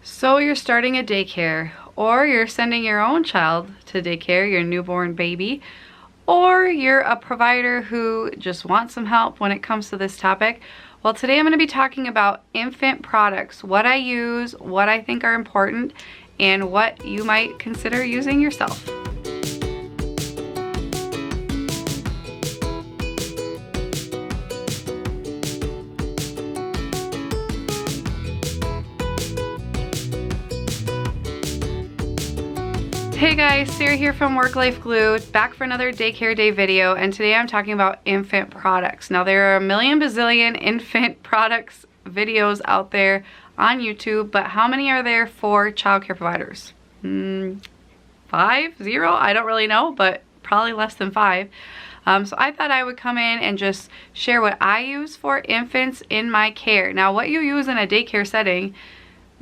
So you're starting a daycare, or you're sending your own child to daycare, your newborn baby, or you're a provider who just wants some help when it comes to this topic. Well, today I'm going to be talking about infant products, what I use, what I think are important, and what you might consider using yourself. Hey guys, Sarah here from Work Life Glue, back for another Daycare Day video, and today I'm talking about infant products. Now there are a million bazillion infant products videos out there on YouTube, but how many are there for childcare providers? 5? 0? I don't really know, but probably less than 5. So I thought I would come in and just share what I use for infants in my care. Now what you use in a daycare setting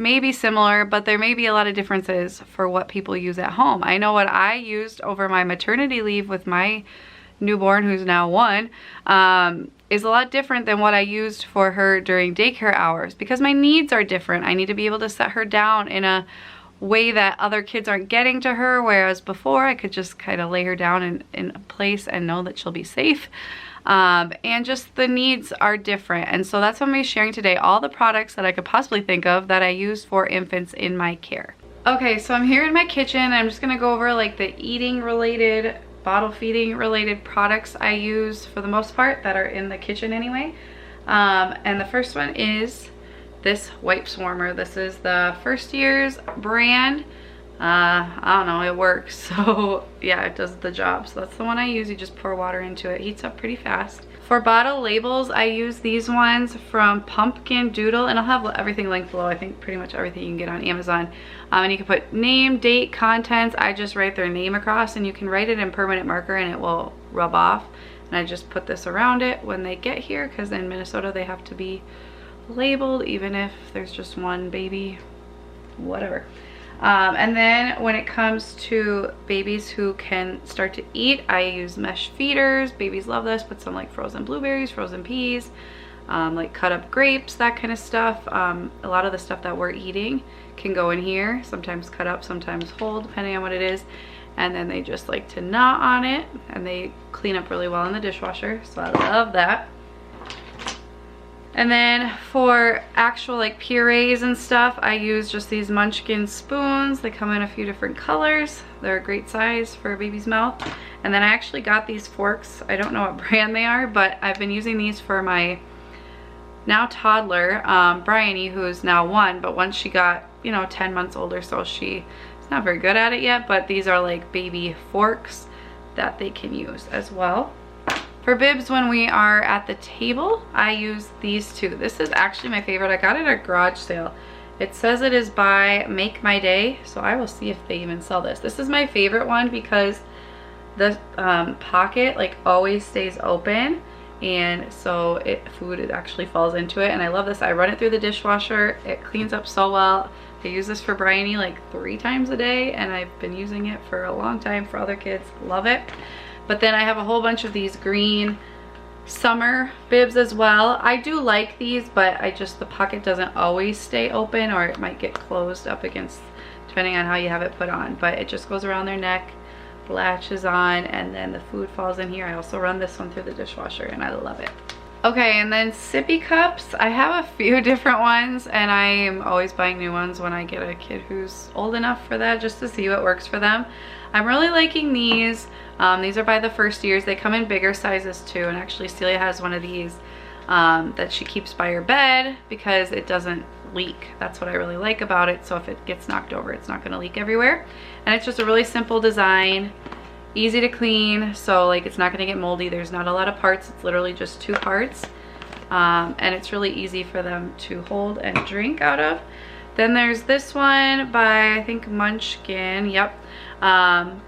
may be similar, but there may be a lot of differences for what people use at home. I know what I used over my maternity leave with my newborn, who's now 1, is a lot different than what I used for her during daycare hours because my needs are different. I need to be able to set her down in a way that other kids aren't getting to her, whereas before I could just kind of lay her down in a place and know that she'll be safe. And just the needs are different. And so that's what I'm going to be sharing today, all the products that I could possibly think of that I use for infants in my care. Okay, so I'm here in my kitchen. I'm just going to go over like the eating related, bottle feeding related products I use for the most part that are in the kitchen anyway. And the first one is this wipes warmer. This is the First Year's brand. I don't know, it works, so yeah, it does the job. So that's the one I use. You just pour water into it, heats up pretty fast. For bottle labels, I use these ones from Pumpkin Doodle, and I'll have everything linked below. I think pretty much everything you can get on Amazon. And you can put name, date, contents. I just write their name across, and you can write it in permanent marker and it will rub off. And I just put this around it when they get here, because in Minnesota they have to be labeled even if there's just one baby, whatever. And then when it comes to babies who can start to eat, I use mesh feeders. Babies love this. Put some like frozen blueberries, frozen peas, like cut up grapes, that kind of stuff. A lot of the stuff that we're eating can go in here, sometimes cut up, sometimes whole, depending on what it is. And then they just like to gnaw on it, and they clean up really well in the dishwasher, so I love that. And then for actual like purees and stuff, I use just these Munchkin spoons. They come in a few different colors. They're a great size for a baby's mouth. And then I actually got these forks. I don't know what brand they are, but I've been using these for my now toddler, Bryony, who's now 1. But once she got, 10 months old or so, she's not very good at it yet. But these are like baby forks that they can use as well. For bibs, when we are at the table, I use these two. This is actually my favorite. I got it at a garage sale. It says it is by Make My Day, so I will see if they even sell this. This is my favorite one because the pocket like always stays open, and so food actually falls into it, and I love this. I run it through the dishwasher. It cleans up so well. I use this for Bryony like 3 times a day, and I've been using it for a long time for other kids. Love it. But then I have a whole bunch of these green summer bibs as well. I do like these, but the pocket doesn't always stay open, or it might get closed up against, depending on how you have it put on. But it just goes around their neck, latches on, and then the food falls in here. I also run this one through the dishwasher, and I love it. Okay, and then sippy cups. I have a few different ones, and I am always buying new ones when I get a kid who's old enough for that, just to see what works for them. I'm really liking these. These are by the First Years. They come in bigger sizes too, and actually Celia has one of these that she keeps by her bed because it doesn't leak. That's what I really like about it. So if it gets knocked over, it's not going to leak everywhere. And it's just a really simple design, easy to clean, so like it's not going to get moldy. There's not a lot of parts. It's literally just 2 parts, and it's really easy for them to hold and drink out of. Then there's this one by, I think, Munchkin. Yep.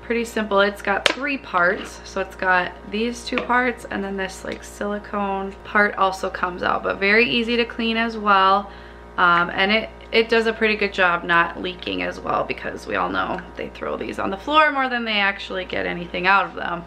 Pretty simple. It's got 3 parts. So it's got these 2 parts, and then this like silicone part also comes out, but very easy to clean as well. And it does a pretty good job not leaking as well, because we all know they throw these on the floor more than they actually get anything out of them.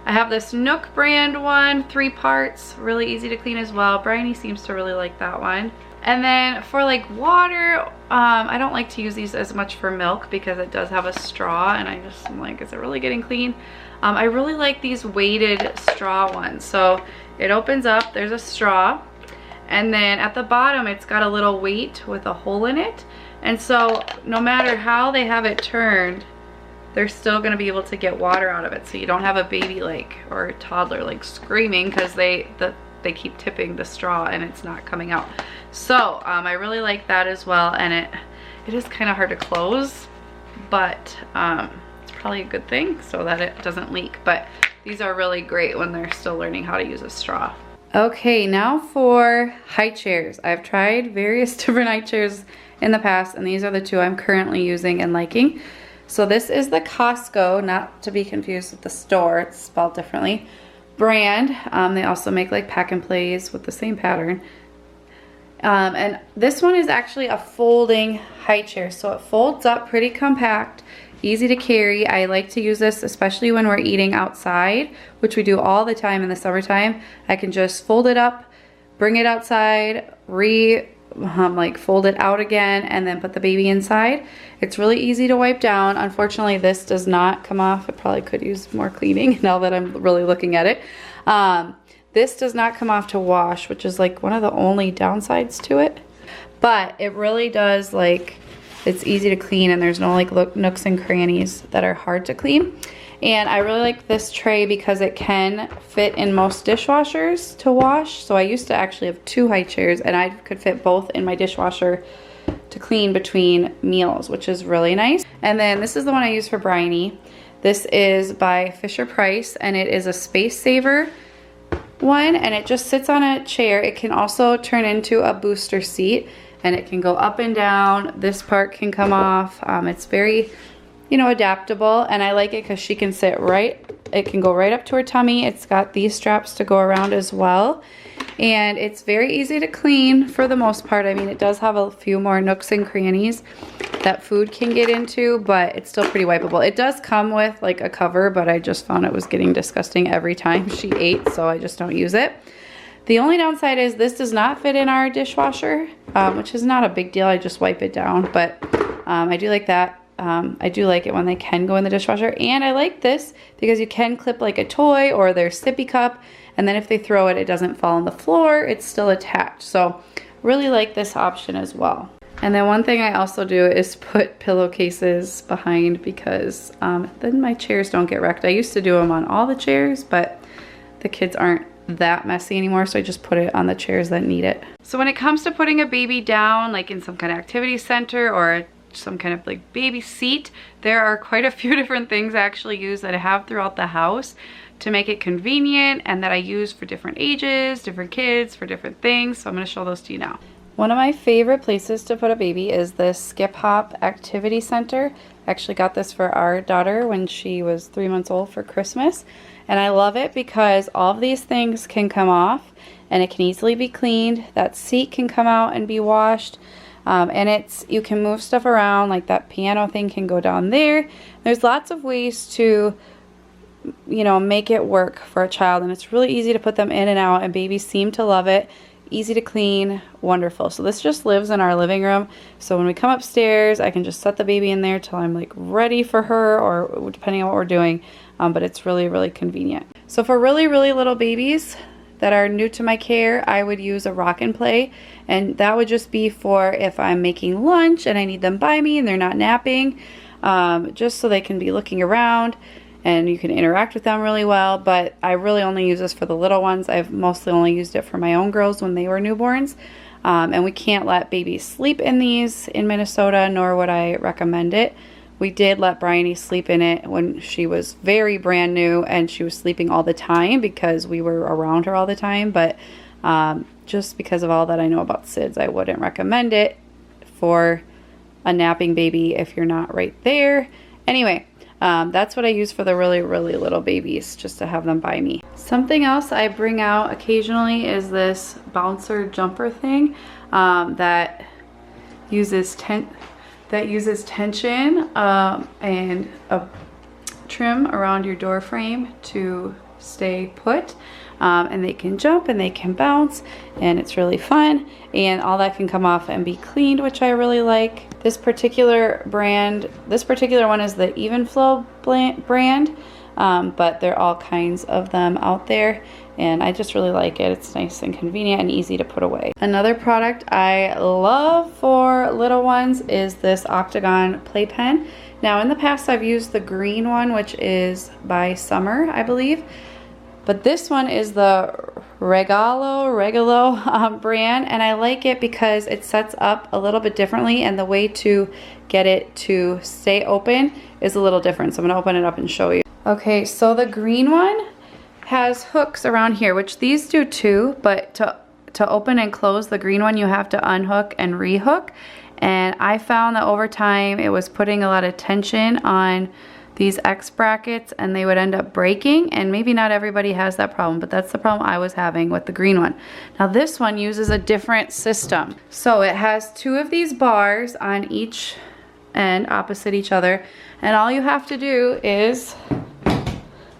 I have this Nook brand one, 3 parts, really easy to clean as well. Bryony seems to really like that one. And then for like water, I don't like to use these as much for milk because it does have a straw, and I'm like, is it really getting clean? I really like these weighted straw ones. So it opens up, there's a straw, and then at the bottom it's got a little weight with a hole in it. And so no matter how they have it turned, they're still gonna be able to get water out of it. So you don't have a baby like, or a toddler like screaming because they keep tipping the straw and it's not coming out. So I really like that as well, and it is kind of hard to close, but it's probably a good thing so that it doesn't leak. But these are really great when they're still learning how to use a straw. Okay, now for high chairs. I've tried various different high chairs in the past, and these are the two I'm currently using and liking. So this is the Costco, not to be confused with the store, it's spelled differently, brand. They also make like pack and plays with the same pattern. And this one is actually a folding high chair, so it folds up pretty compact, easy to carry. I like to use this especially when we're eating outside, which we do all the time in the summertime. I can just fold it up, bring it outside, like fold it out again, and then put the baby inside. It's really easy to wipe down. Unfortunately, this does not come off. It probably could use more cleaning now that I'm really looking at it. This does not come off to wash, which is like one of the only downsides to it. But it really does, like, it's easy to clean, and there's no like nooks and crannies that are hard to clean. And I really like this tray because it can fit in most dishwashers to wash. So I used to actually have two high chairs, and I could fit both in my dishwasher to clean between meals, which is really nice. And then this is the one I use for Bryony. This is by Fisher-Price, and it is a space saver one, and it just sits on a chair. It can also turn into a booster seat, and it can go up and down. This part can come off. It's very, you know, adaptable, and I like it because she can sit right, it can go right up to her tummy. It's got these straps to go around as well, and it's very easy to clean for the most part. I mean, it does have a few more nooks and crannies that food can get into, but it's still pretty wipeable. It does come with like a cover, but I just found it was getting disgusting every time she ate, so I just don't use it. The only downside is this does not fit in our dishwasher, which is not a big deal. I just wipe it down, but I do like that. I do like it when they can go in the dishwasher, and I like this because you can clip like a toy or their sippy cup, and then if they throw it, it doesn't fall on the floor, it's still attached. So really like this option as well. And then one thing I also do is put pillowcases behind because then my chairs don't get wrecked. I used to do them on all the chairs, but the kids aren't that messy anymore, so I just put it on the chairs that need it. So when it comes to putting a baby down, like in some kind of activity center or some kind of like baby seat, there are quite a few different things I actually use that I have throughout the house to make it convenient, and that I use for different ages, different kids, for different things. So I'm going to show those to you now. One of my favorite places to put a baby is this Skip Hop Activity Center. I actually got this for our daughter when she was 3 months old for Christmas. And I love it because all of these things can come off and it can easily be cleaned. That seat can come out and be washed. And you can move stuff around, like that piano thing can go down there. There's lots of ways to, you know, make it work for a child, and it's really easy to put them in and out, and babies seem to love it. Easy to clean, wonderful. So this just lives in our living room. So when we come upstairs, I can just set the baby in there till I'm like ready for her, or depending on what we're doing. But it's really, really convenient. So for really, really little babies that are new to my care, I would use a rock and play. And that would just be for if I'm making lunch and I need them by me and they're not napping, just so they can be looking around and you can interact with them really well. But I really only use this for the little ones. I've mostly only used it for my own girls when they were newborns. And we can't let babies sleep in these in Minnesota, nor would I recommend it. We did let Bryony sleep in it when she was very brand new, and she was sleeping all the time because we were around her all the time. But just because of all that I know about SIDS, I wouldn't recommend it for a napping baby if you're not right there. Anyway, that's what I use for the really, really little babies, just to have them by me. Something else I bring out occasionally is this bouncer jumper thing that uses tension and a trim around your door frame to stay put. And they can jump and they can bounce, and it's really fun, and all that can come off and be cleaned, which I really like. This particular one is the Even Flow brand, but there are all kinds of them out there, and I just really like it. It's nice and convenient and easy to put away. Another product I love for little ones is this Octagon playpen. Now in the past I've used the green one, which is by Summer, I believe. But this one is the Regalo brand, and I like it because it sets up a little bit differently, and the way to get it to stay open is a little different. So I'm gonna open it up and show you. Okay, so the green one has hooks around here, which these do too, but to open and close the green one, you have to unhook and rehook. And I found that over time, it was putting a lot of tension on these X brackets, and they would end up breaking, and maybe not everybody has that problem, but that's the problem I was having with the green one. Now this one uses a different system. So it has 2 of these bars on each end opposite each other, and all you have to do is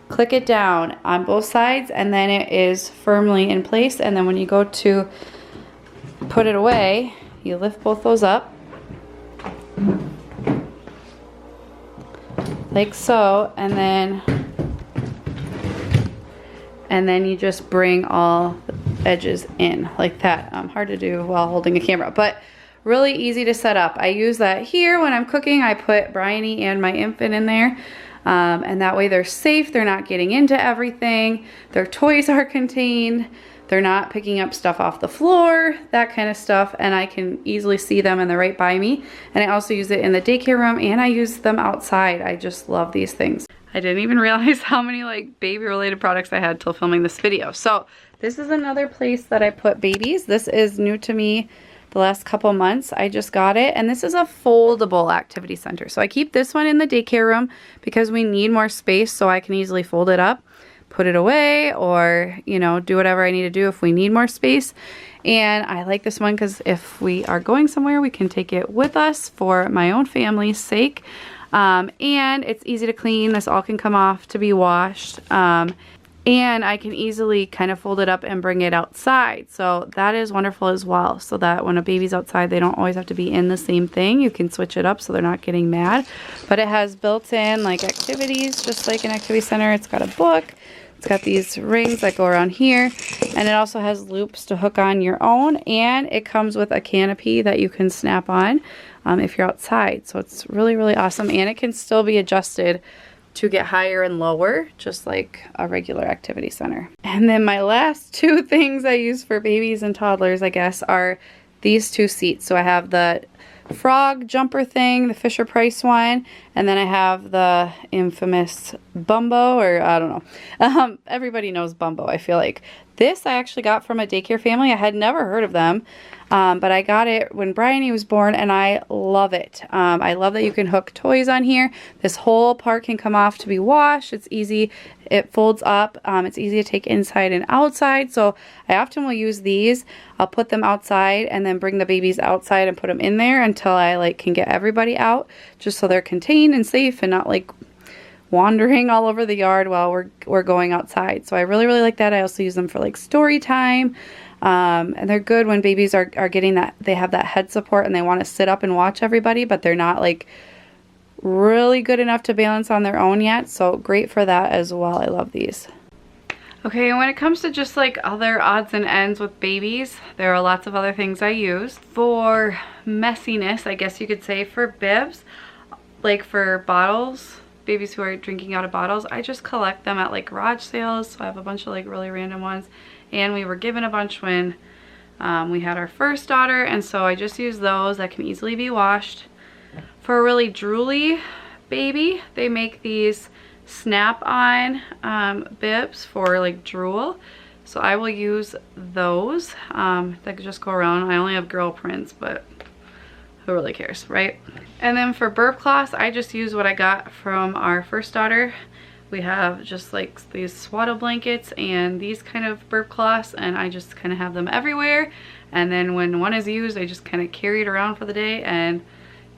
click it down on both sides, and then it is firmly in place. And then when you go to put it away, you lift both those up like so, and then you just bring all the edges in like that. Hard to do while holding a camera, but really easy to set up. I use that here when I'm cooking. I put Bryony and my infant in there, and that way they're safe. They're not getting into everything. Their toys are contained. They're not picking up stuff off the floor, that kind of stuff, and I can easily see them, and they're right by me. And I also use it in the daycare room, and I use them outside. I just love these things. I didn't even realize how many like baby related products I had till filming this video. So this is another place that I put babies. This is new to me the last couple months. I just got it, and this is a foldable activity center. So I keep this one in the daycare room because we need more space, so I can easily fold it up, put it away, or, you know, do whatever I need to do if we need more space. And I like this one because if we are going somewhere, we can take it with us for my own family's sake. And it's easy to clean. This all can come off to be washed. And I can easily kind of fold it up and bring it outside. So that is wonderful as well. So that when a baby's outside, they don't always have to be in the same thing. You can switch it up so they're not getting mad. But it has built-in like activities, just like an activity center. It's got a book. It's got these rings that go around here, and it also has loops to hook on your own, and it comes with a canopy that you can snap on if you're outside. So it's really, really awesome, and it can still be adjusted to get higher and lower, just like a regular activity center. And then my last 2 things I use for babies and toddlers, I guess, are these 2 seats. So I have the frog jumper thing, the Fisher Price one, and then I have the infamous Bumbo, or I don't know. Everybody knows Bumbo, I feel like. This I actually got from a daycare family. I had never heard of them, but I got it when Bryony was born, and I love it. I love that you can hook toys on here. This whole part can come off to be washed. It's easy. It folds up. It's easy to take inside and outside, so I often will use these. I'll put them outside and then bring the babies outside and put them in there until I like can get everybody out, just so they're contained and safe and not like wandering all over the yard while we're going outside. So I really, really like that. I also use them for like story time. And they're good when babies are getting that, they have that head support and they want to sit up and watch everybody, but they're not like really good enough to balance on their own yet. So great for that as well. I love these. Okay, and when it comes to just like other odds and ends with babies, there are lots of other things I use. For messiness, I guess you could say, for bibs, like for bottles, babies who are drinking out of bottles, I just collect them at like garage sales. So I have a bunch of like really random ones, and we were given a bunch when we had our first daughter, and so I just use those that can easily be washed. For a really drooly baby, they make these snap-on bibs for like drool, so I will use those that could just go around. I only have girl prints, but who really cares, right? And then for burp cloths, I just use what I got from our first daughter. We have just like these swaddle blankets and these kind of burp cloths, and I just kind of have them everywhere. And then when one is used, I just kind of carry it around for the day and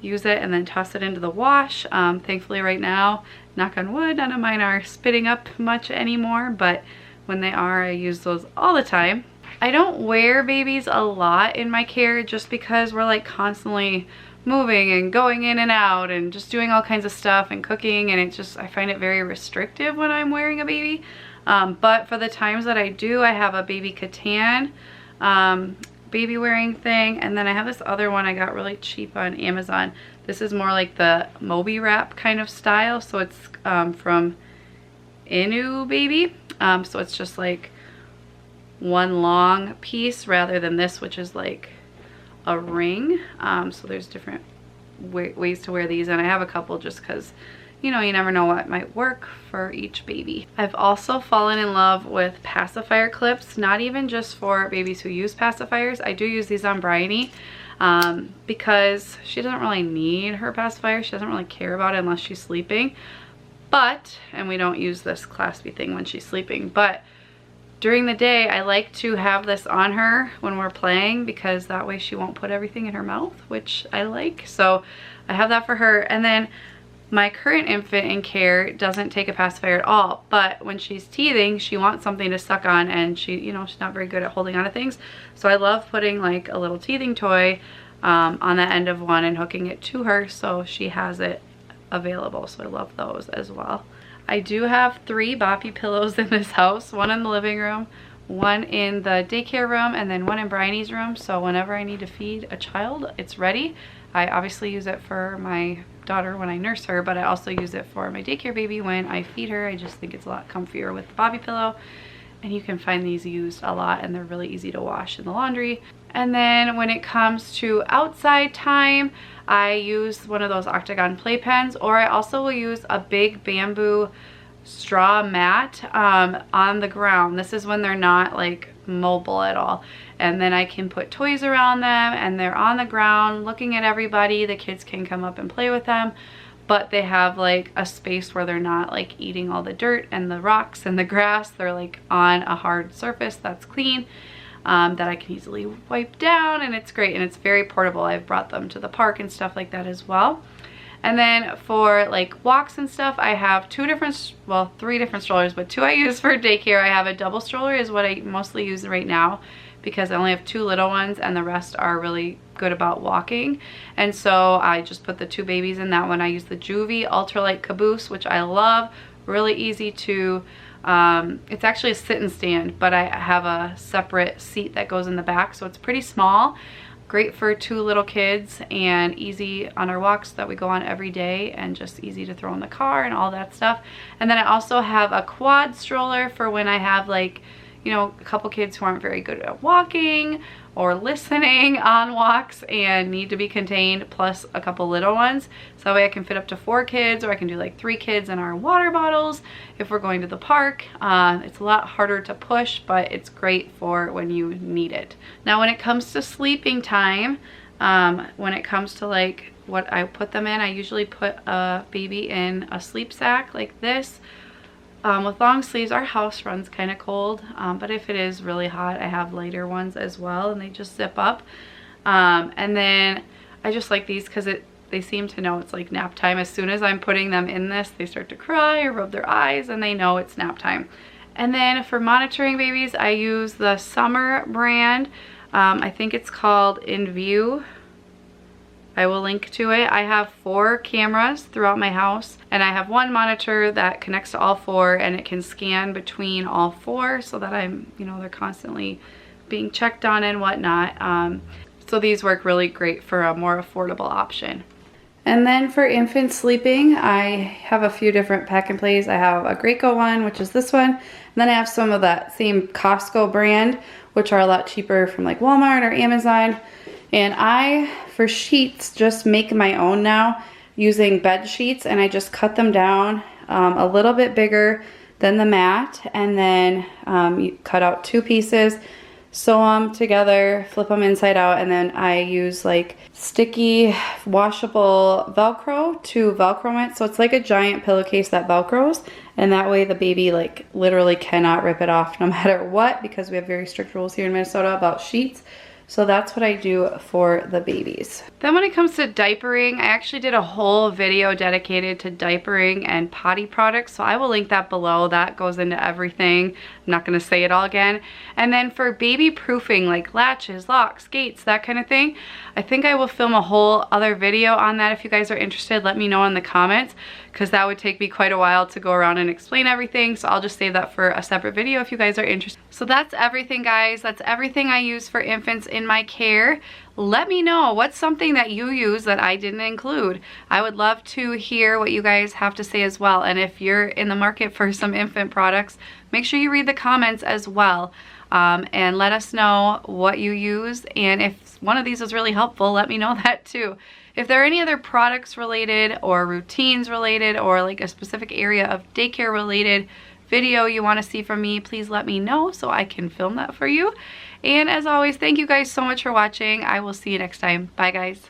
use it and then toss it into the wash. Thankfully right now, knock on wood, none of mine are spitting up much anymore, but when they are, I use those all the time. I don't wear babies a lot in my care just because we're like constantly moving and going in and out and just doing all kinds of stuff and cooking, and it's just, I find it very restrictive when I'm wearing a baby. But for the times that I do, I have a baby Catan baby wearing thing, and then I have this other one I got really cheap on Amazon. This is more like the Moby wrap kind of style, so it's from Inu Baby. So it's just like one long piece rather than this, which is like a ring. So there's different ways to wear these, and I have a couple just because, you know, you never know what might work for each baby. I've also fallen in love with pacifier clips, not even just for babies who use pacifiers. I do use these on Bryony because she doesn't really need her pacifier. She doesn't really care about it unless she's sleeping. But, and we don't use this claspy thing when she's sleeping, but during the day I like to have this on her when we're playing because that way she won't put everything in her mouth, which I like. So I have that for her. And then my current infant in care doesn't take a pacifier at all, but when she's teething, she wants something to suck on, and she, you know, she's not very good at holding on to things. So I love putting like a little teething toy on the end of one and hooking it to her so she has it available. So I love those as well. I do have 3 boppy pillows in this house, one in the living room, one in the daycare room, and then one in Bryony's room. So whenever I need to feed a child, it's ready. I obviously use it for my daughter when I nurse her, but I also use it for my daycare baby when I feed her. I just think it's a lot comfier with the bobby pillow, and you can find these used a lot, and they're really easy to wash in the laundry. And then when it comes to outside time, I use one of those octagon playpens, or I also will use a big bamboo straw mat on the ground. This is when they're not like mobile at all, and then I can put toys around them and they're on the ground looking at everybody. The kids can come up and play with them, but they have like a space where they're not like eating all the dirt and the rocks and the grass. They're like on a hard surface that's clean, that I can easily wipe down, and it's great, and it's very portable. I've brought them to the park and stuff like that as well. And then for like walks and stuff, I have 3 different strollers, but 2 I use for daycare. I have a double stroller is what I mostly use right now because I only have 2 little ones and the rest are really good about walking. And so I just put the 2 babies in that one. I use the Juvie Ultralight Caboose, which I love. Really easy to, it's actually a sit and stand, but I have a separate seat that goes in the back, so it's pretty small. Great for 2 little kids and easy on our walks that we go on every day, and just easy to throw in the car and all that stuff. And then I also have a quad stroller for when I have like, you know, a couple kids who aren't very good at walking or listening on walks and need to be contained, plus a couple little ones. So that way I can fit up to 4 kids, or I can do like 3 kids in our water bottles if we're going to the park. It's a lot harder to push, but it's great for when you need it. Now when it comes to sleeping time, when it comes to like what I put them in, I usually put a baby in a sleep sack like this. With long sleeves. Our house runs kind of cold, but if it is really hot, I have lighter ones as well, and they just zip up. And then I just like these because they seem to know it's like nap time. As soon as I'm putting them in this, they start to cry or rub their eyes, and they know it's nap time. And then for monitoring babies, I use the Summer brand. I think it's called In View. I will link to it. I have 4 cameras throughout my house, and I have 1 monitor that connects to all 4, and it can scan between all 4 so that I'm, you know, they're constantly being checked on and whatnot. So these work really great for a more affordable option. And then for infant sleeping, I have a few different pack and plays. I have a Graco one, which is this one. And then I have some of that same Costco brand, which are a lot cheaper from like Walmart or Amazon. And I, for sheets, just make my own now using bed sheets, and I just cut them down a little bit bigger than the mat, and then you cut out 2 pieces, sew them together, flip them inside out, and then I use like sticky washable Velcro to Velcro it. So it's like a giant pillowcase that Velcros, and that way the baby like literally cannot rip it off no matter what, because we have very strict rules here in Minnesota about sheets. So that's what I do for the babies. Then when it comes to diapering, I actually did a whole video dedicated to diapering and potty products. So I will link that below. That goes into everything. I'm not gonna say it all again. And then for baby proofing, like latches, locks, gates, that kind of thing, I think I will film a whole other video on that. If you guys are interested, let me know in the comments, because that would take me quite a while to go around and explain everything. So I'll just save that for a separate video if you guys are interested. So that's everything, guys. That's everything I use for infants in my care. Let me know what's something that you use that I didn't include. I would love to hear what you guys have to say as well. And if you're in the market for some infant products, make sure you read the comments as well. And let us know what you use, and if one of these was really helpful, let me know that too. If there are any other products related or routines related or like a specific area of daycare related video you want to see from me, please let me know so I can film that for you. And as always, thank you guys so much for watching. I will see you next time. Bye, guys.